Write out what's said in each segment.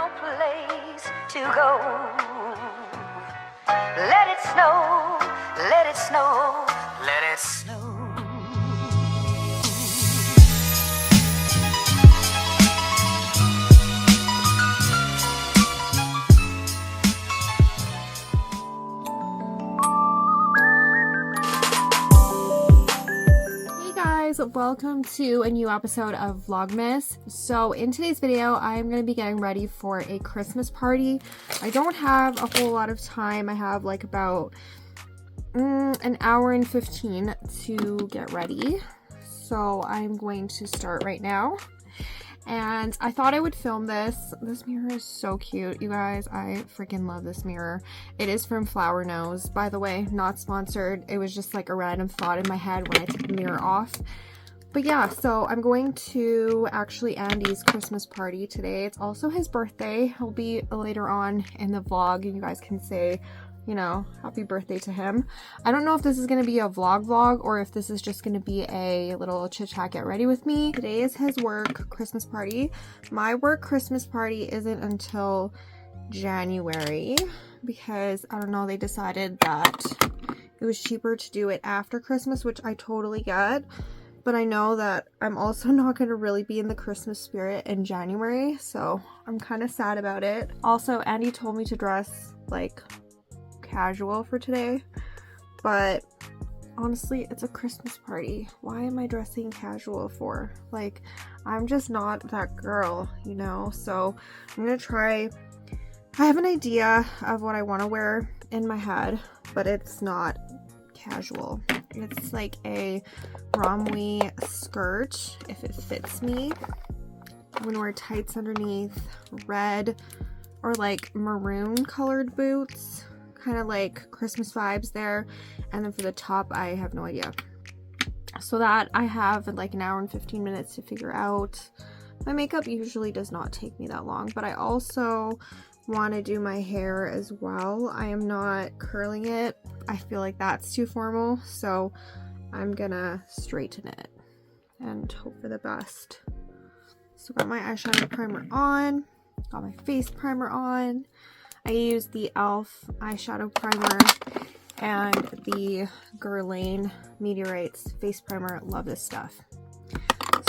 no place to go. Let it snow, let it snow, let it snow. Welcome to a new episode of Vlogmas. So in today's video, I'm going to be getting ready for a Christmas party. I don't have a whole lot of time. I have like about an hour and 15 to get ready. So I'm going to start right now. And I thought I would film this. This mirror is so cute, you guys. I freaking love this mirror. It is from Flower Nose, by the way, not sponsored. It was just like a random thought in my head when I took the mirror off. But yeah, so I'm going to actually Andy's Christmas party today. It's also his birthday. He'll be later on in the vlog, and you guys can say, you know, happy birthday to him. I don't know if this is going to be a vlog or if this is just going to be a little chit chat get ready with me. Today is his work Christmas party. My work Christmas party isn't until January because, I don't know, they decided that it was cheaper to do it after Christmas, which I totally get. But I know that I'm also not going to really be in the Christmas spirit in January, so I'm kind of sad about it. Also, Andy told me to dress like casual for today, but honestly, it's a Christmas party. Why am I dressing casual for? Like, I'm just not that girl, you know? So I'm going to try. I have an idea of what I want to wear in my head, but it's not casual. It's like a romwe skirt if it fits me. I'm gonna wear tights underneath, red or like maroon colored boots, kind of like Christmas vibes there. And then for the top, I have no idea. So that I have like an hour and 15 minutes to figure out. My makeup usually does not take me that long, but I also want to do my hair as well. I am not curling it. I feel like that's too formal, so I'm gonna straighten it and hope for the best. So got my eyeshadow primer on, got my face primer on. I used the e.l.f. eyeshadow primer and the Grwm Meteorites face primer. Love this stuff.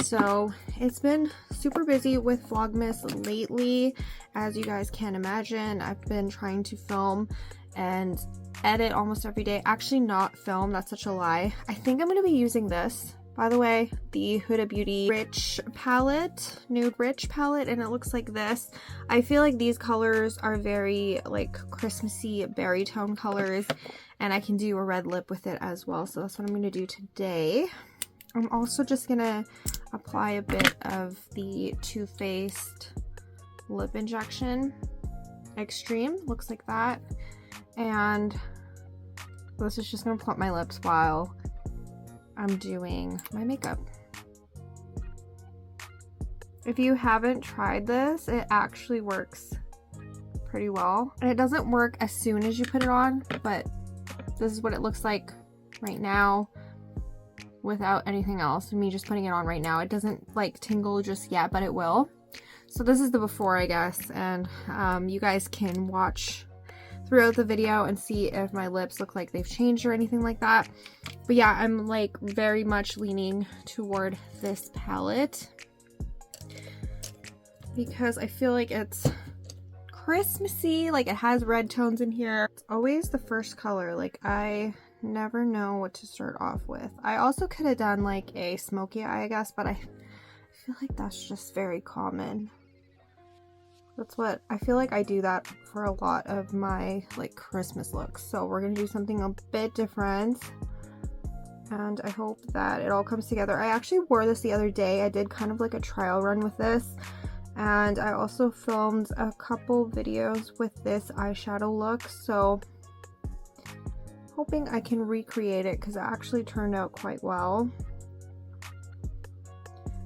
So it's been super busy with Vlogmas lately, as you guys can imagine. I've been trying to film and edit almost every day. Actually not film, that's such a lie. I think I'm going to be using this, by the way, the Huda Beauty Rich palette, Nude Rich palette, and it looks like this. I feel like these colors are very like Christmassy berry tone colors, and I can do a red lip with it as well, so that's what I'm going to do today. I'm also just going to apply a bit of the Too Faced Lip Injection Extreme. Looks like that. And this is just going to plump my lips while I'm doing my makeup. If you haven't tried this, it actually works pretty well. And it doesn't work as soon as you put it on, but this is what it looks like right now without anything else. Me just putting it on right now. It doesn't like tingle just yet, but it will. So this is the before, I guess, and you guys can watch throughout the video and see if my lips look like they've changed or anything like that. But yeah, I'm like very much leaning toward this palette because I feel like it's Christmassy, like it has red tones in here. It's always the first color, like I never know what to start off with. I also could have done like a smoky eye, I guess, but I feel like that's just very common. That's what I feel like I do that for a lot of my like Christmas looks. So we're gonna do something a bit different, and I hope that it all comes together. I actually wore this the other day. I did kind of like a trial run with this, and I also filmed a couple videos with this eyeshadow look, so hoping I can recreate it because it actually turned out quite well.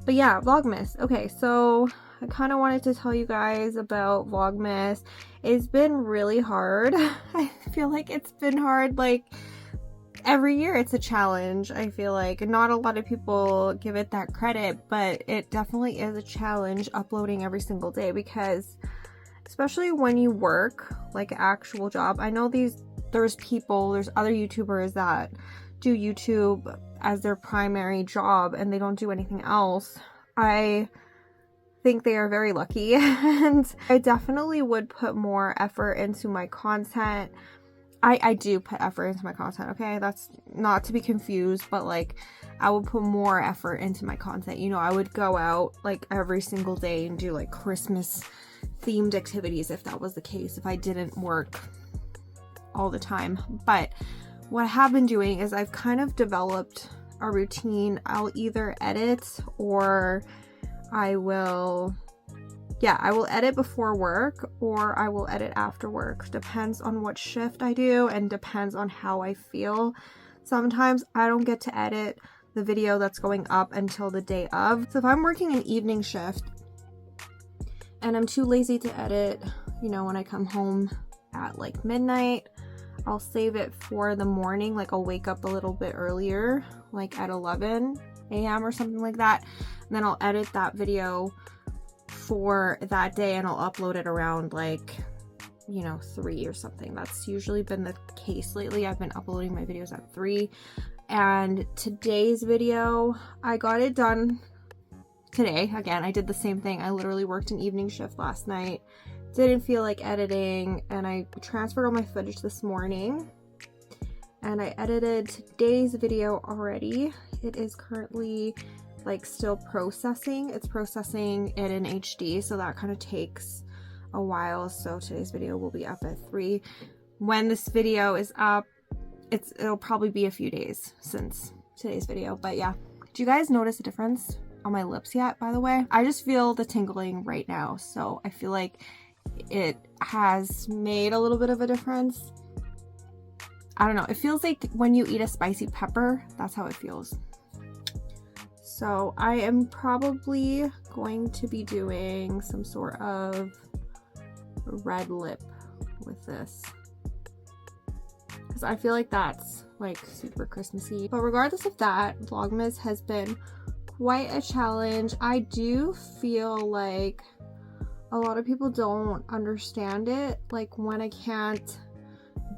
But yeah, Vlogmas. Okay, so I kind of wanted to tell you guys about Vlogmas. It's been really hard. I feel like it's been hard like every year. It's a challenge. I feel like not a lot of people give it that credit, but it definitely is a challenge uploading every single day because especially when you work like an actual job. I know there's other YouTubers that do YouTube as their primary job and they don't do anything else. I think they are very lucky, and I definitely would put more effort into my content. I do put effort into my content, okay? That's not to be confused, but like I would put more effort into my content. You know, I would go out like every single day and do like Christmas themed activities if that was the case, if I didn't work all the time. But what I have been doing is I've kind of developed a routine. I'll either edit or I will edit before work or I will edit after work. Depends on what shift I do and depends on how I feel. Sometimes I don't get to edit the video that's going up until the day of. So if I'm working an evening shift and I'm too lazy to edit, you know, when I come home at like midnight, I'll save it for the morning. Like I'll wake up a little bit earlier, like at 11 a.m. or something like that. And then I'll edit that video for that day and I'll upload it around like, you know, 3 or something. That's usually been the case lately. I've been uploading my videos at 3. And today's video, I got it done today. Again, I did the same thing. I literally worked an evening shift last night. Didn't feel like editing, and I transferred all my footage this morning. And I edited today's video already. It is currently like still processing. It's processing it in HD, so that kind of takes a while. So today's video will be up at 3. When this video is up, it'll probably be a few days since today's video. But yeah, do you guys notice a difference on my lips yet, by the way? I just feel the tingling right now, so I feel like it has made a little bit of a difference. I don't know, it feels like when you eat a spicy pepper, that's how it feels. So I am probably going to be doing some sort of red lip with this, because I feel like that's like super Christmassy. But regardless of that, Vlogmas has been quite a challenge. I do feel like a lot of people don't understand it, like when I can't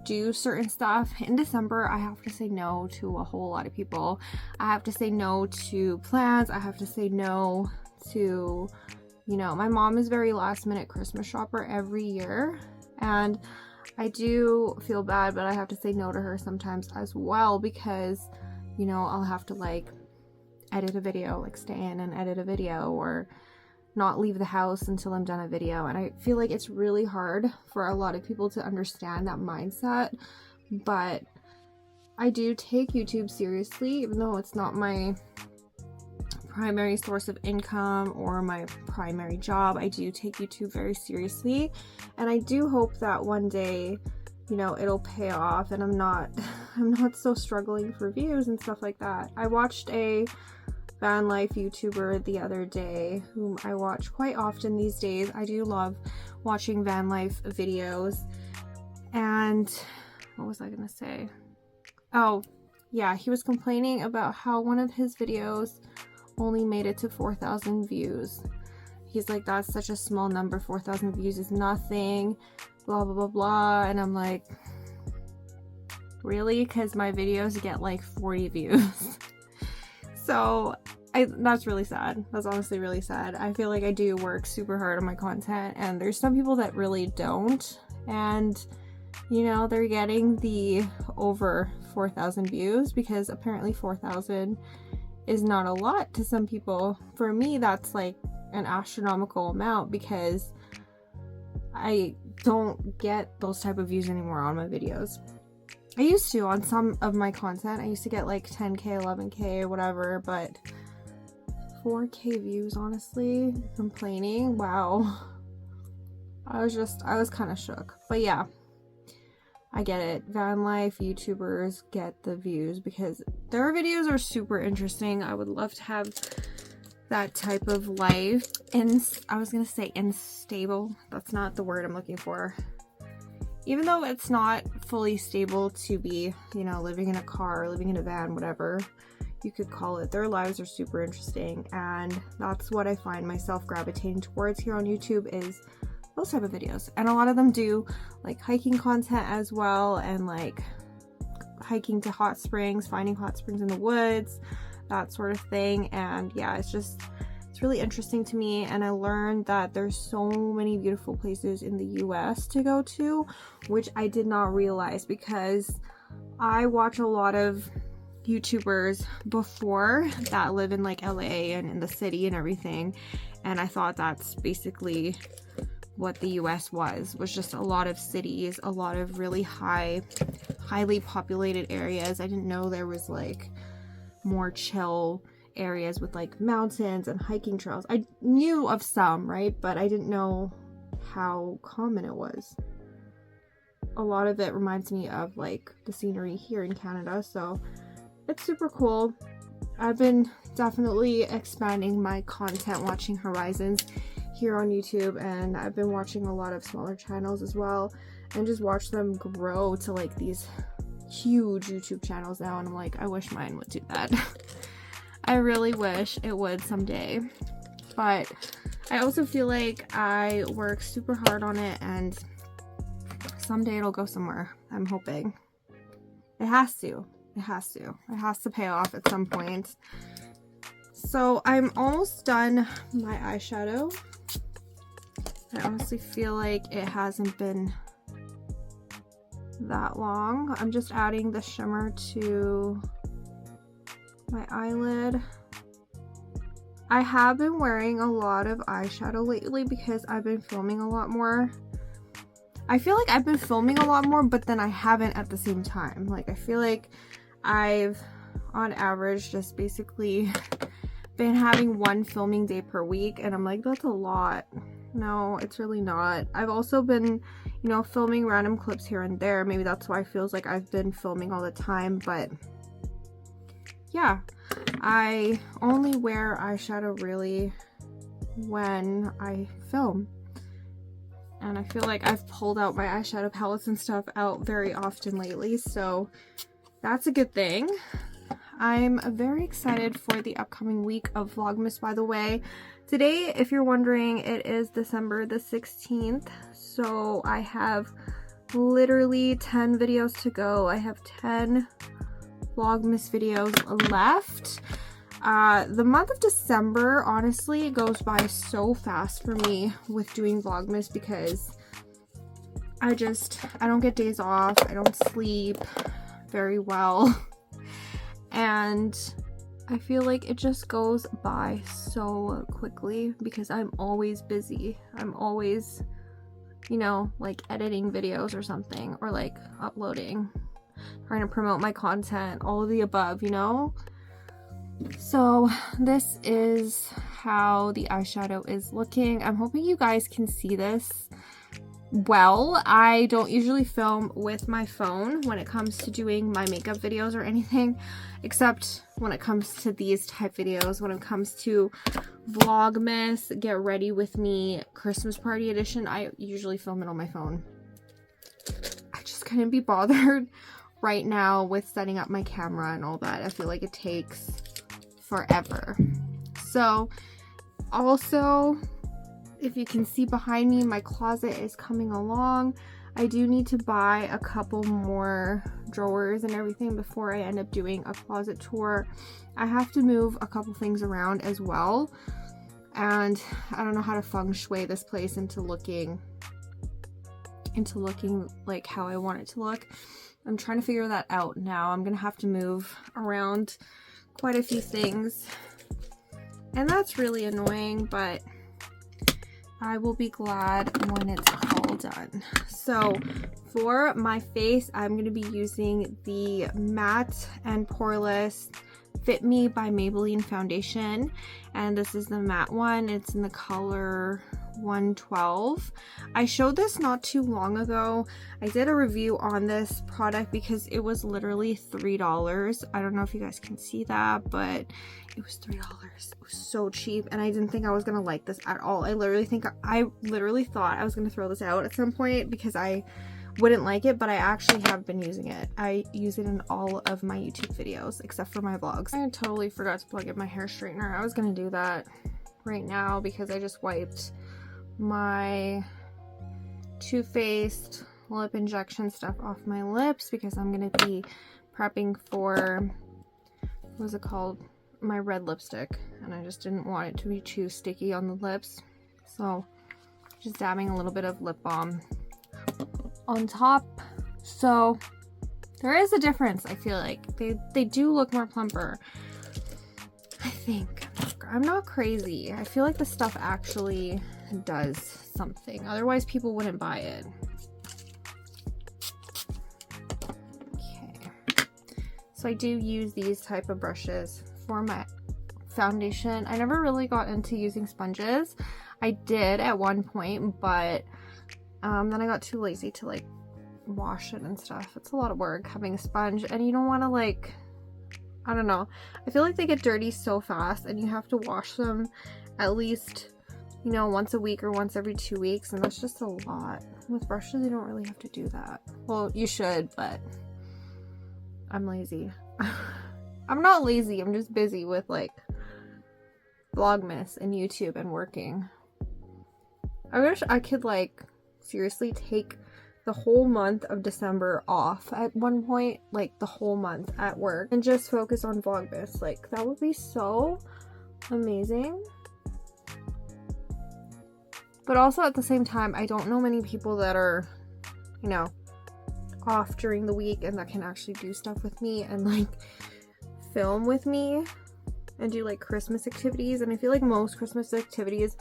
do certain stuff. In December, I have to say no to a whole lot of people. I have to say no to plans. I have to say no to, you know, my mom is very last minute Christmas shopper every year, and I do feel bad, but I have to say no to her sometimes as well, because, you know, I'll have to like edit a video, like stay in and edit a video, or not leave the house until I'm done a video. And I feel like it's really hard for a lot of people to understand that mindset. But I do take YouTube seriously, even though it's not my primary source of income or my primary job. I do take YouTube very seriously, and I do hope that one day, you know, it'll pay off and I'm not so struggling for views and stuff like that. I watched a van life YouTuber the other day, whom I watch quite often these days. I do love watching van life videos. And what was I gonna say? Oh yeah, he was complaining about how one of his videos only made it to 4,000 views. He's like, that's such a small number, 4,000 views is nothing, blah blah blah blah. And I'm like, really? Because my videos get like 40 views. So that's really sad. That's honestly really sad. I feel like I do work super hard on my content, and there's some people that really don't, and you know, they're getting the over 4,000 views, because apparently 4,000 is not a lot to some people. For me, that's like an astronomical amount, because I don't get those type of views anymore on my videos. I used to on some of my content. I used to get like 10k, 11k or whatever, but 4k views, honestly, complaining, wow. I was kind of shook. But yeah, I get it. Van life YouTubers get the views because their videos are super interesting. I would love to have that type of life. I was gonna say unstable. That's not the word I'm looking for. Even though it's not fully stable to be, you know, living in a car, living in a van, whatever you could call it, their lives are super interesting, and that's what I find myself gravitating towards here on YouTube, is those type of videos. And a lot of them do like hiking content as well, and like hiking to hot springs, finding hot springs in the woods, that sort of thing. And yeah, it's really interesting to me, and I learned that there's so many beautiful places in the US to go to, which I did not realize, because I watch a lot of YouTubers before that live in like LA and in the city and everything, and I thought that's basically what the US was just a lot of cities, a lot of really highly populated areas. I didn't know there was like more chill areas with like mountains and hiking trails. I knew of some, right? But I didn't know how common it was. A lot of it reminds me of like the scenery here in Canada, so it's super cool. I've been definitely expanding my content watching horizons here on YouTube, and I've been watching a lot of smaller channels as well, and just watch them grow to like these huge YouTube channels now, and I'm like, I wish mine would do that. I really wish it would someday, but I also feel like I work super hard on it, and someday it'll go somewhere. I'm hoping. It has to pay off at some point. So I'm almost done my eyeshadow. I honestly feel like it hasn't been that long. I'm just adding the shimmer to my eyelid. I have been wearing a lot of eyeshadow lately because I've been filming a lot more. I feel like I've been filming a lot more, but then I haven't at the same time. Like, I feel like I've, on average, just basically been having one filming day per week, and I'm like, that's a lot. No, it's really not. I've also been, you know, filming random clips here and there. Maybe that's why it feels like I've been filming all the time, but yeah, I only wear eyeshadow really when I film. And I feel like I've pulled out my eyeshadow palettes and stuff out very often lately, so that's a good thing. I'm very excited for the upcoming week of Vlogmas, by the way. Today, if you're wondering, it is December the 16th, so I have literally 10 videos to go. I have 10 Vlogmas videos left. The month of December, honestly, goes by so fast for me with doing Vlogmas because I don't get days off. I don't sleep very well. And I feel like it just goes by so quickly because I'm always busy. I'm always, you know, like editing videos or something, or like uploading, trying to promote my content, all of the above, you know? So this is how the eyeshadow is looking. I'm hoping you guys can see this well. I don't usually film with my phone when it comes to doing my makeup videos or anything, except when it comes to these type videos. When it comes to Vlogmas, Get Ready With Me, Christmas Party Edition, I usually film it on my phone. I just couldn't be bothered right now with setting up my camera and all that. I feel like it takes forever. So also, if you can see behind me, my closet is coming along. I do need to buy a couple more drawers and everything before I end up doing a closet tour. I have to move a couple things around as well, and I don't know how to feng shui this place into looking like how I want it to look. I'm trying to figure that out now. I'm gonna have to move around quite a few things, and that's really annoying, but I will be glad when it's all done. So for my face, I'm going to be using the Matte and Poreless Fit Me by Maybelline foundation, and this is the matte one. It's in the color 112. I showed this not too long ago. I did a review on this product because it was literally $3. I don't know if you guys can see that, but it was $3. It was so cheap, and I didn't think I was gonna like this at all. I literally thought I was gonna throw this out at some point because I wouldn't like it, but I actually have been using it. I use it in all of my YouTube videos except for my vlogs. I totally forgot to plug in my hair straightener. I was gonna do that right now because I just wiped my Too Faced lip injection stuff off my lips because I'm going to be prepping for, what is it called? My red lipstick. And I just didn't want it to be too sticky on the lips. So just dabbing a little bit of lip balm on top. So there is a difference, I feel like. They do look more plumper. I think. I'm not crazy. I feel like the stuff actually does something. Otherwise, people wouldn't buy it. Okay. So I do use these type of brushes for my foundation. I never really got into using sponges. I did at one point, but then I got too lazy to like wash it and stuff. It's a lot of work having a sponge, and you don't want to like, I don't know. I feel like they get dirty so fast and you have to wash them at least, you know, once a week or once every 2 weeks, and that's just a lot. With brushes, you don't really have to do that. Well, you should, but I'm lazy. I'm not lazy, I'm just busy with like Vlogmas and YouTube and working. I wish I could like seriously take the whole month of December off at one point, like the whole month at work, and just focus on Vlogmas. Like that would be so amazing. But also at the same time, I don't know many people that are, you know, off during the week and that can actually do stuff with me and like film with me and do like Christmas activities. And I feel like most Christmas activities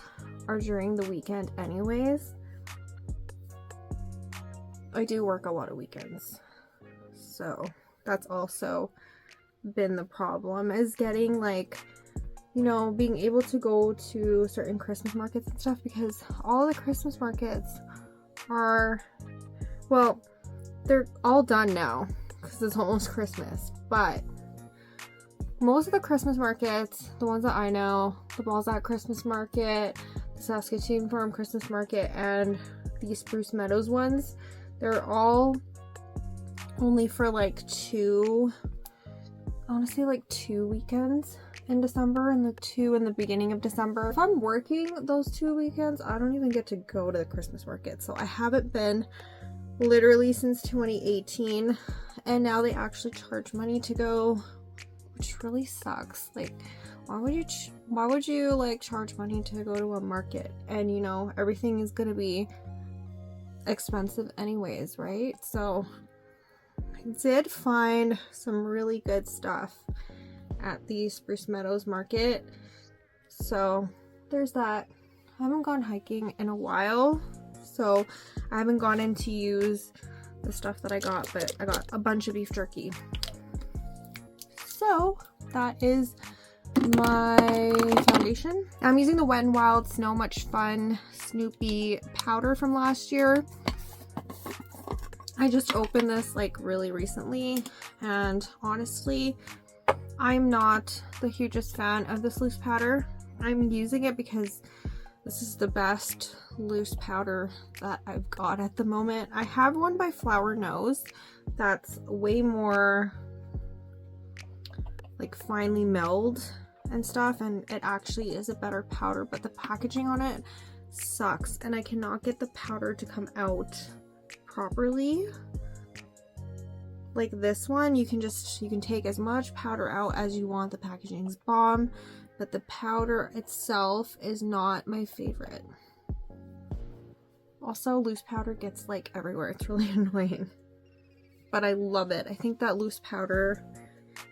are during the weekend anyways. I do work a lot of weekends, so that's also been the problem, is getting like, you know, being able to go to certain Christmas markets and stuff, because all the Christmas markets are, well, they're all done now because it's almost Christmas, but most of the Christmas markets, the ones that I know, the Balzac Christmas Market, the Saskatoon Farm Christmas Market, and the Spruce Meadows ones, they're all only for like two, I want to say like 2 weekends in December and the 2 in the beginning of December. If I'm working those 2 weekends, I don't even get to go to the Christmas market. So I haven't been literally since 2018, and now they actually charge money to go, which really sucks. Like, why would you like charge money to go to a market? And you know, everything is gonna be expensive anyways, right? So I did find some really good stuff at the Spruce Meadows Market, so there's that. I haven't gone hiking in a while, so I haven't gone in to use the stuff that I got, but I got a bunch of beef jerky. So that is my foundation. I'm using the Wet n Wild Snow Much Fun Snoopy powder from last year. I just opened this like really recently, and honestly, I'm not the hugest fan of this loose powder. I'm using it because this is the best loose powder that I've got at the moment. I have one by Flower Nose that's way more like finely milled and stuff, and it actually is a better powder, but the packaging on it sucks and I cannot get the powder to come out properly. Like this one, you can take as much powder out as you want. The packaging's bomb, but the powder itself is not my favorite. Also, loose powder gets like everywhere. It's really annoying, but I love it. I think that loose powder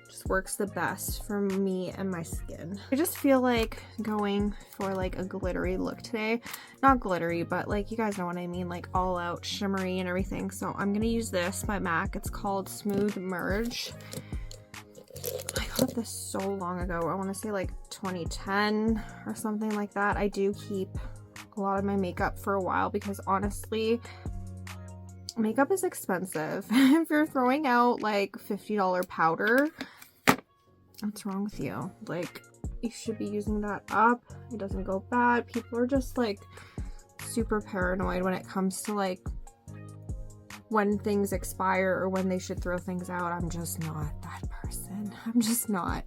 just works the best for me and my skin. I just feel like going for like a glittery look today. Not glittery, but like, you guys know what I mean, like all out shimmery and everything. So I'm gonna use this by MAC. It's called Smooth Merge. I got this so long ago. I want to say like 2010 or something like that. I do keep a lot of my makeup for a while because honestly, makeup is expensive. If you're throwing out like $50 powder, what's wrong with you? Like, you should be using that up. It doesn't go bad. People are just like super paranoid when it comes to like when things expire or when they should throw things out. I'm just not that person. I'm just not.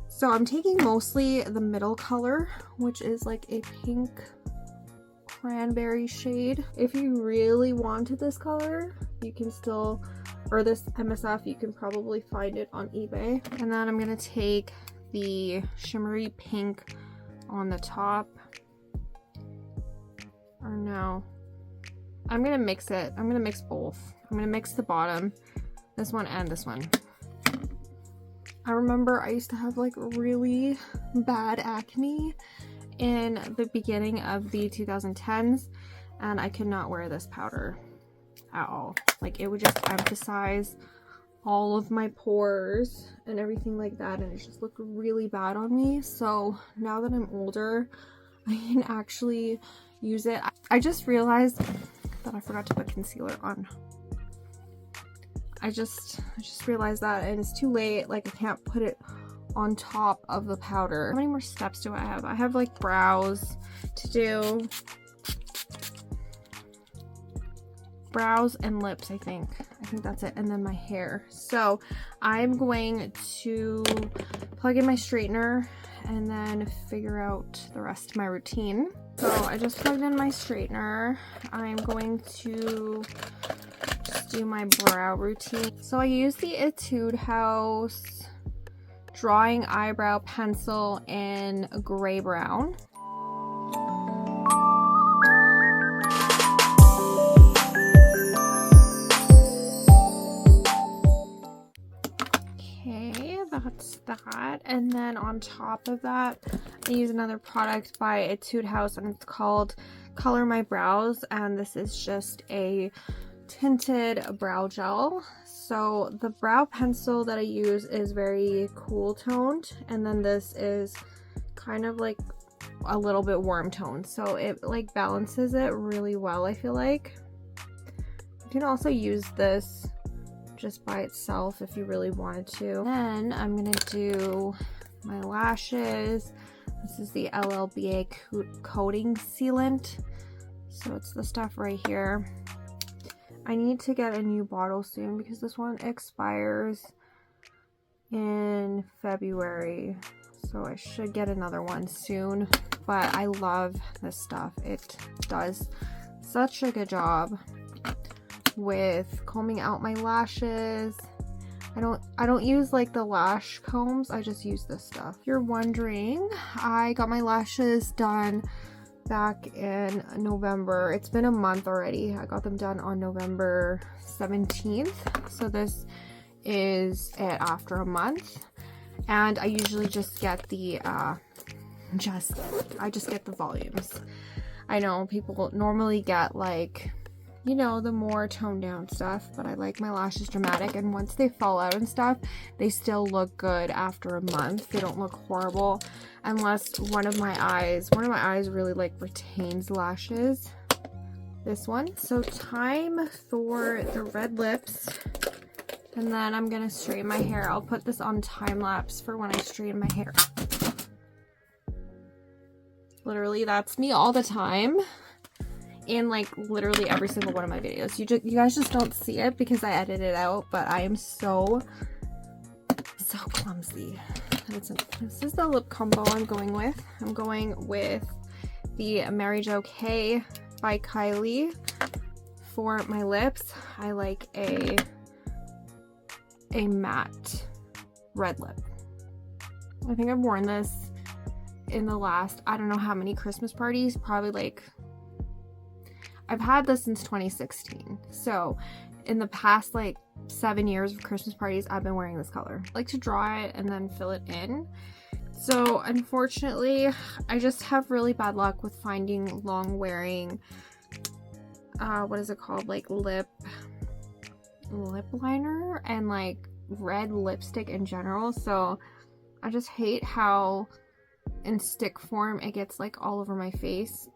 So I'm taking mostly the middle color, which is like a pink Cranberry shade. If you really wanted this color, you can still, or this MSF, you can probably find it on eBay. And then I'm gonna take the shimmery pink on the top. Or no, I'm gonna mix it. I'm gonna mix both. I'm gonna mix the bottom, this one and this one. I remember I used to have like really bad acne in the beginning of the 2010s, and I could not wear this powder at all. Like, it would just emphasize all of my pores and everything like that, and it just looked really bad on me. So now that I'm older, I can actually use it. I just realized that I forgot to put concealer on. I just realized that, and it's too late. Like, I can't put it on top of the powder. How many more steps do I have? I have like brows to do. Brows and lips, I think that's it, and then my hair. So I'm going to plug in my straightener and then figure out the rest of my routine. So I just plugged in my straightener. I'm going to just do my brow routine. So I use the Etude House drawing eyebrow pencil in gray brown. Okay, that's that. And then on top of that, I use another product by Etude House, and it's called Color My Brows, and this is just a tinted brow gel. So the brow pencil that I use is very cool toned, and then this is kind of like a little bit warm toned, so it like balances it really well, I feel like. You can also use this just by itself if you really wanted to. Then I'm gonna do my lashes. This is the LLBA coating sealant, so it's the stuff right here. I need to get a new bottle soon because this one expires in February, so I should get another one soon. But I love this stuff. It does such a good job with combing out my lashes. I don't use like the lash combs, I just use this stuff. If you're wondering, I got my lashes done back in November. It's been a month already. I got them done on November 17th. So this is it after a month. And I usually just get the I just get the volumes. I know people normally get like, you know, the more toned down stuff, but I like my lashes dramatic, and once they fall out and stuff, they still look good after a month. They don't look horrible unless one of my eyes really like retains lashes. This one. So time for the red lips, and then I'm gonna straighten my hair. I'll put this on time lapse for when I straighten my hair. Literally, that's me all the time. In like literally every single one of my videos. You guys just don't see it because I edit it out, but I am so clumsy. This is the lip combo I'm going with. I'm going with the Mary Jo K by Kylie for my lips. I like a matte red lip. I think I've worn this in the last, I don't know how many Christmas parties, probably like, I've had this since 2016. So in the past like 7 years of Christmas parties, I've been wearing this color. I like to draw it and then fill it in. So unfortunately, I just have really bad luck with finding long wearing, what is it called? Like lip liner and like red lipstick in general. So I just hate how in stick form it gets like all over my face.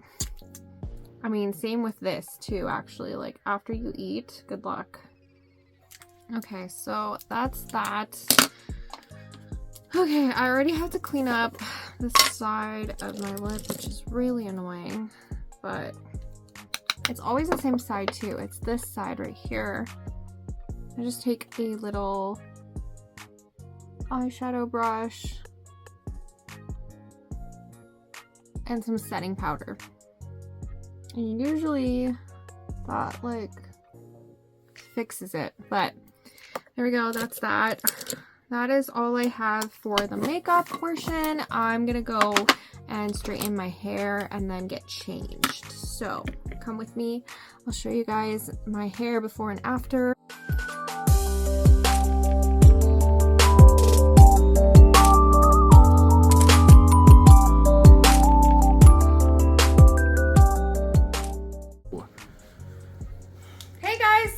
I mean, same with this too, actually. Like, after you eat, good luck. Okay, so that's that. Okay, I already have to clean up this side of my lip, which is really annoying. But it's always the same side too. It's this side right here. I just take a little eyeshadow brush and some setting powder. And usually that like fixes it, but there we go. That's that. That is all I have for the makeup portion. I'm gonna go and straighten my hair and then get changed. So come with me. I'll show you guys my hair before and after.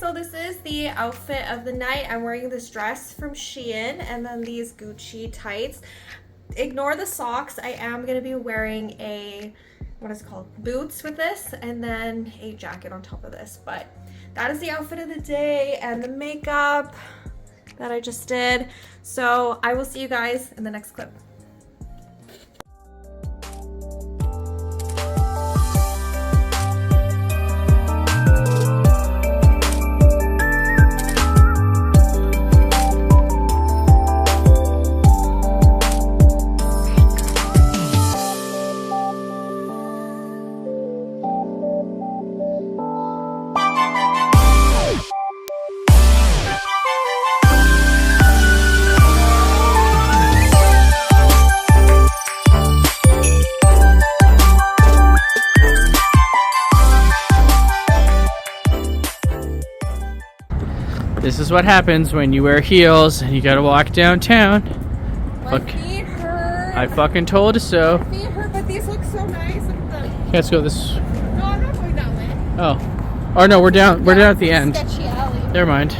So this is the outfit of the night. I'm wearing this dress from Shein and then these Gucci tights. Ignore the socks. I am going to be wearing a, what is it called, boots with this, and then a jacket on top of this. But that is the outfit of the day and the makeup that I just did. So I will see you guys in the next clip. This is what happens when you wear heels and you gotta walk downtown. My feet hurt. I fucking told you so. My feet hurt, but these look so nice. Look at them. Let's go this. No, I'm not going that way. Oh. Oh no, we're down at the end. Sketchy alley. Never mind.